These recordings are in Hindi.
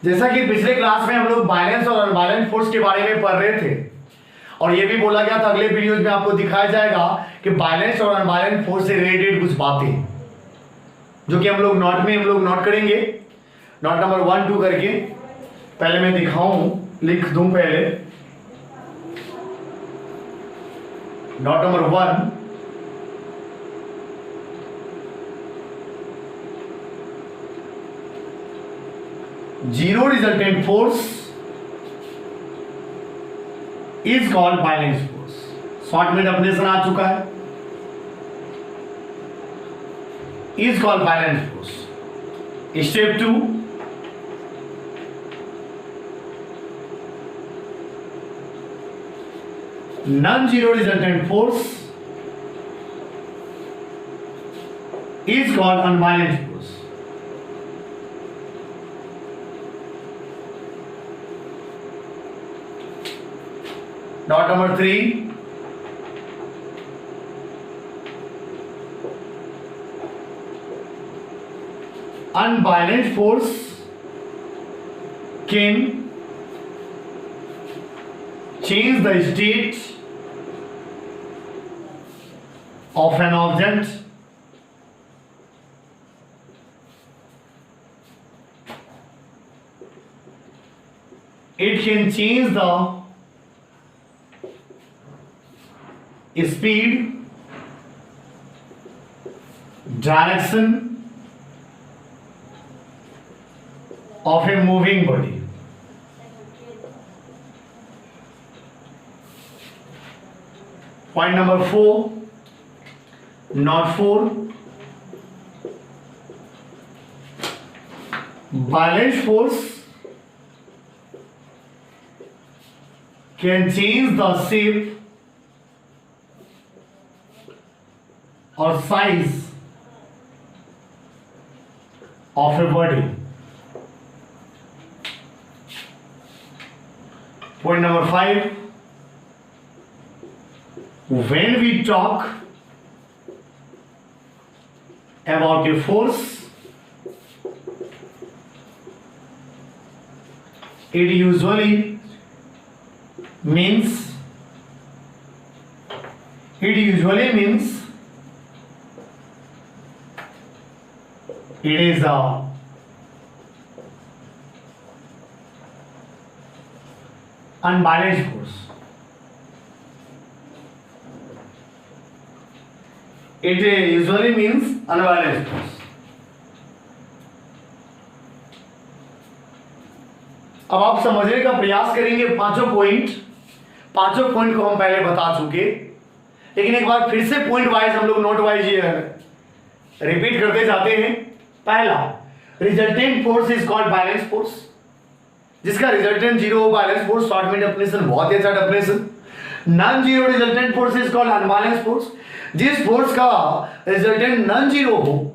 जैसा कि पिछले क्लास में हम लोग वायलेंस और अनवायलेंट फोर्स के बारे में पढ़ रहे थे और ये भी बोला गया था अगले वीडियोज में आपको दिखाया जाएगा कि वायलेंस और अनवायलेंट फोर्स से रिलेटेड कुछ बातें जो कि हम लोग नोट करेंगे। नोट नंबर 1 2 करके पहले मैं दिखाऊं, लिख दूं पहले। Note number 1, zero resultant force is called balanced force. Short में डेफिनेशन आ चुका है, is called balanced force. Step 2, non zero resultant force is called unbalanced force. Dot number 3, unviolent force can change the state of an object it can change the speed, direction of a moving body. Point number 4, not 4, violent force can change the shape or size of a body. Point number 5, when we talk about a force, it usually means it is a unbalanced force. It usually means unbalanced force. अब आप समझने का प्रयास करेंगे। पांचों पॉइंट को हम पहले बता चुके, लेकिन एक बार फिर से पॉइंट वाइज हम लोग नोट वाइज रिपीट करते जाते हैं। पहला, resultant force is called balanced force, जिसका रिजल्टेंट जीरो हो वायलेंस फोर्स। शॉर्ट में डेफिनेशन, बहुत ही अच्छा definition. Non zero resultant force is called unbalanced force, जिस फोर्स का रिजल्टेंट नॉन जीरो हो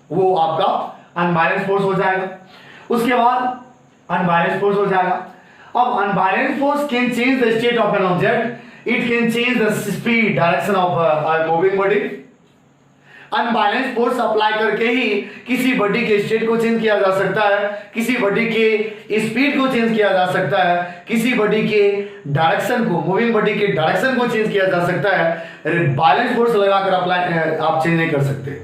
वो आपका अनवायलेंस फोर्स हो जाएगा। उसके बाद अनवायलेंस फोर्स हो जाएगा। अब unbalanced force can change the state of an object, it can change the speed, direction of moving body. Unbalanced force apply करके ही किसी बॉडी के स्टेट को चेंज किया जा सकता है, किसी बॉडी के स्पीड को चेंज किया जा सकता है, किसी बॉडी के डायरेक्शन को, मूविंग बॉडी के डायरेक्शन को चेंज किया जा सकता है। बैलेंस फोर्स लगाकर अप्लाई आप चेंज नहीं कर सकते।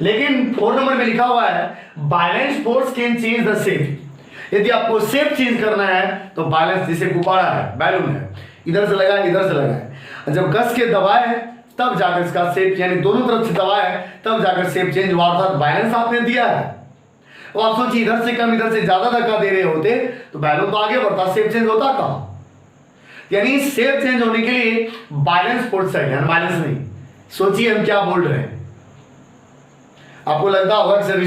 लेकिन 4 नंबर में लिखा हुआ है balance force can change the shape. यदि आपको शेप चेंज करना है तो बैलेंस, जैसे गुब्बारा है, बैलून है, इधर से लगा है, इधर से लगा है, जब कस के दबाए है तब जाकर इसका शेप, यानी दोनों तरफ से दबाए है तब जाकर शेप चेंज हुआ, अर्थात बैलेंस आपने दिया है। अब आप सोचिए इधर से कम इधर से ज्यादा धक्का दे रहे होते तो बैलून तो आगे बढ़ता, शेप चेंज होता कहाँ? यानी शेप चेंज होने के लिए बैलेंस फोर्स चाहिए, अनबैलेंस नहीं। सोचिए हम क्या बोल रहे हैं। आपको लगता होगा कि सर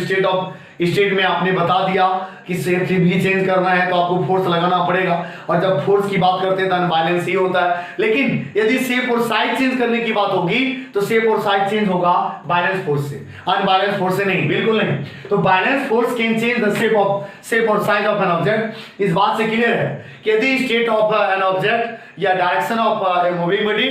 स्टेट में आपने बता दिया कि शेप भी चेंज करना है तो आपको फोर्स लगाना पड़ेगा, और जब फोर्स की बात करते हैं तो अनबैलेंस ही होता है। लेकिन यदि शेप और साइज चेंज करने की बात होगी तो शेप और साइज चेंज होगा बैलेंस फोर्स से, अनबैलेंस फोर्स से नहीं, बिल्कुल नहीं। तो balance force can change the shape और साइज ऑफ एन ऑब्जेक्ट। इस बात से क्लियर है कि यदि स्टेट ऑफ एन ऑब्जेक्ट या direction of a moving body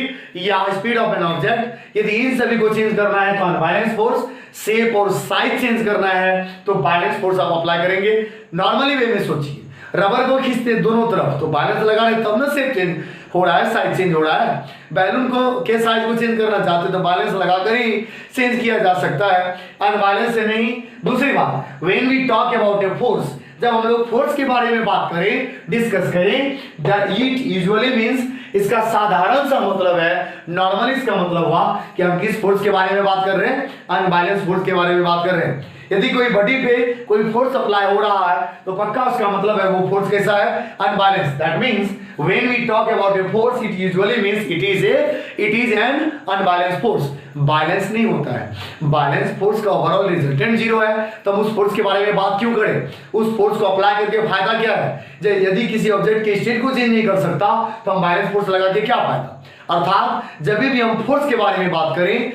या स्पीड ऑफ एन ऑब्जेक्ट, यदि इन सभी को चेंज करना है तो अनबैलेंस फोर्स, शेप और साइज चेंज करना है तो बैलेंस फोर्स आप अप्लाई करेंगे। नॉर्मली वे में सोचिए, रबर को खींचते दोनों तरफ तो बैलेंस लगा रहे तब ना शेप चेंज हो रहा है, साइज चेंज हो रहा है। बैलून को के साइज को चेंज करना चाहते तो बैलेंस लगाकर ही चेंज किया जा सकता है, अनबैलेंस से नहीं। दूसरी बात, when we talk about a force, जब हम लोग फोर्स के बारे में बात करें, डिस्कस करें, दैट इट यूजुअली मींस, इसका साधारण सा मतलब है, नॉर्मली इसका मतलब हुआ कि हम किस फोर्स के बारे में बात कर रहे हैं, अनबैलेंस फोर्स के बारे में बात कर रहे हैं। यदि कोई बॉडी पे कोई फोर्स अप्लाई हो रहा है तो पक्का उसका मतलब है वो फोर्स कैसा है, unbalance. That means when we talk about a force it usually means it is an unbalance force. Balance नहीं होता है, बैलेंस फोर्स का ओवरऑल रिजल्टेंट जीरो है, तो हम उस फोर्स के बारे में बात क्यों करें? उस फोर्स को अप्लाई करके फायदा क्या है? यदि किसी ऑब्जेक्ट के स्टेट को चेंज नहीं कर सकता तो हम बैलेंस फोर्स लगा के क्या फायदा? अर्थात जब भी हम फोर्स के बारे में बात करें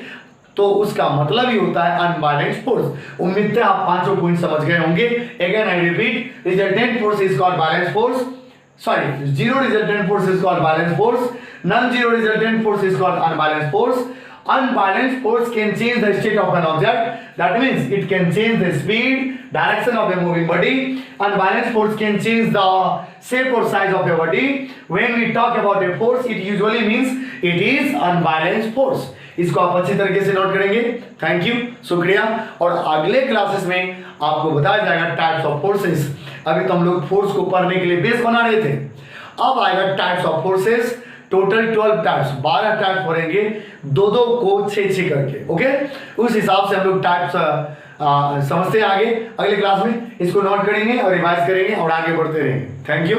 तो उसका मतलब ही होता है अनबैलेंस फोर्स। उम्मीद है आप पांचों पॉइंट समझ गए होंगे। Again I repeat, resultant force is called balance force, sorry, zero resultant force is called balanced force, non-zero resultant force is called unbalanced force. Unbalanced force can change the state of an object, that means it can change the speed, direction of a moving body. Unbalanced force can change the shape or size of a body. When we talk about a force, it usually means it is unbalanced force. इसको आप अच्छी तरीके से नोट करेंगे। थैंक यू, शुक्रिया। और अगले क्लासेस में आपको बताया जाएगा टाइप्स ऑफ फोर्सेस। अभी तो हम लोग फोर्स को पढ़ने के लिए बेस बना रहे थे, अब आएगा types of forces. Total 12 types, 12 types पढ़ेंगे, दो को 6 करके। ओके, उस हिसाब से हम लोग टाइप्स समझते हैं आगे। अगले क्लास में इसको नोट करेंगे और रिवाइज करेंगे और आगे बढ़ते रहेंगे। Thank you.